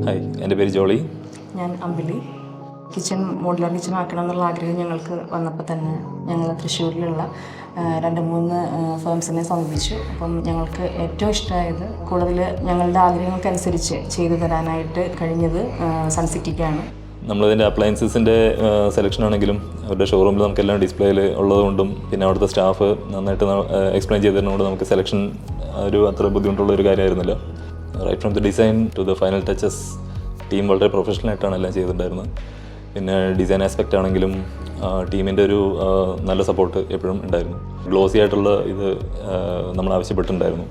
Hi, എൻ്റെ പേര് ജോളി. ഞാൻ അമ്പിളി. മോഡുലാർ കിച്ചൺ ആക്കണം എന്നുള്ള ആഗ്രഹം ഞങ്ങൾക്ക് വന്നപ്പോൾ തന്നെ ഞങ്ങൾ തൃശ്ശൂരിലുള്ള 2-3 ഫേംസിനെ സമീപിച്ചു. അപ്പം ഞങ്ങൾക്ക് ഏറ്റവും ഇഷ്ടമായത് കൂടുതൽ ഞങ്ങളുടെ ആഗ്രഹങ്ങൾക്കനുസരിച്ച് ചെയ്തു തരാനായിട്ട് കഴിഞ്ഞത് സൺസിറ്റിക്കാണ്. നമ്മളിതിൻ്റെ അപ്ലയൻസസിൻ്റെ സെലക്ഷൻ ആണെങ്കിലും അവരുടെ ഷോറൂമിൽ നമുക്കെല്ലാം ഡിസ്പ്ലേയിൽ ഉള്ളതുകൊണ്ടും പിന്നെ അവിടുത്തെ സ്റ്റാഫ് നന്നായിട്ട് എക്സ്പ്ലെയിൻ ചെയ്തതുകൊണ്ട് നമുക്ക് സെലക്ഷൻ അത്ര ബുദ്ധിമുട്ടുള്ള ഒരു കാര്യമായിരുന്നില്ല. Right from the design to the final touches team വളരെ പ്രൊഫഷണലായിട്ടാണ് എല്ലാം ചെയ്തിട്ടുണ്ടായിരുന്നത്. പിന്നെ ഡിസൈൻ ആസ്പെക്റ്റ് ആണെങ്കിലും ടീമിൻ്റെ ഒരു നല്ല സപ്പോർട്ട് എപ്പോഴും ഉണ്ടായിരുന്നു. ഗ്ലോസി ആയിട്ടുള്ള ഇത് നമ്മൾ ആവശ്യപ്പെട്ടിട്ടുണ്ടായിരുന്നു.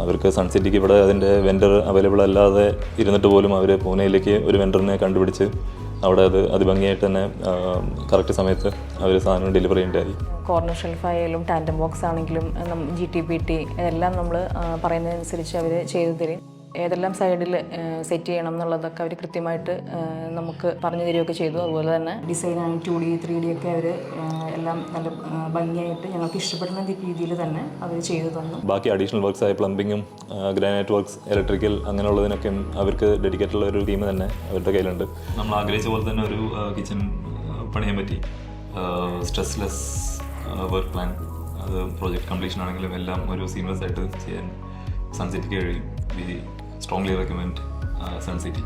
അവർക്ക് സൺസിറ്റിക്ക് ഇവിടെ അതിൻ്റെ വെൻഡർ അവൈലബിൾ അല്ലാതെ ഇരുന്നിട്ട് പോലും അവർ പൂനെയിലേക്ക് ഒരു വെൻഡറിനെ കണ്ടുപിടിച്ച് അവിടെ അത് അതിഭംഗിയായിട്ട് തന്നെ കറക്റ്റ് സമയത്ത് അവർ സാധനം ഡെലിവറി ചെയ്യേണ്ടതായി. കോർണർ ഷെൽഫായാലും ടാൻഡം ബോക്സ് ആണെങ്കിലും GTPT എല്ലാം നമ്മൾ പറയുന്നതനുസരിച്ച് അവർ ചെയ്തു തരും. ഏതെല്ലാം സൈഡിൽ സെറ്റ് ചെയ്യണം എന്നുള്ളതൊക്കെ അവർ കൃത്യമായിട്ട് നമുക്ക് പറഞ്ഞു തരികയൊക്കെ ചെയ്തു. അതുപോലെ തന്നെ ഡിസൈനാണ് 2D 3D ഒക്കെ അവർ എല്ലാം നല്ല ഭംഗിയായിട്ട് ഞങ്ങൾക്ക് ഇഷ്ടപ്പെടുന്ന രീതിയിൽ തന്നെ അവർ ചെയ്തു തന്നു. ബാക്കി അഡീഷണൽ വർക്ക്സ് ആയ പ്ലംബിങ്ങും ഗ്രാനൈറ്റ് വർക്ക്സ് ഇലക്ട്രിക്കൽ അങ്ങനെയുള്ളതിനൊക്കെ അവർക്ക് ഡെഡിക്കേറ്റുള്ള ഒരു ടീം തന്നെ അവരുടെ കയ്യിലുണ്ട്. നമ്മൾ ആഗ്രഹിച്ച പോലെ തന്നെ ഒരു കിച്ചൺ പണിയാൻ പറ്റി. സ്ട്രെസ്ലെസ് വർക്ക് പ്ലാൻ, അത് പ്രോജക്റ്റ് കംപ്ലീഷൻ ആണെങ്കിലും എല്ലാം ഒരു സീംലെസ് ആയിട്ട് ചെയ്യാൻ സൺസിറ്റിക്ക് കഴിയും. We strongly recommend Sun City.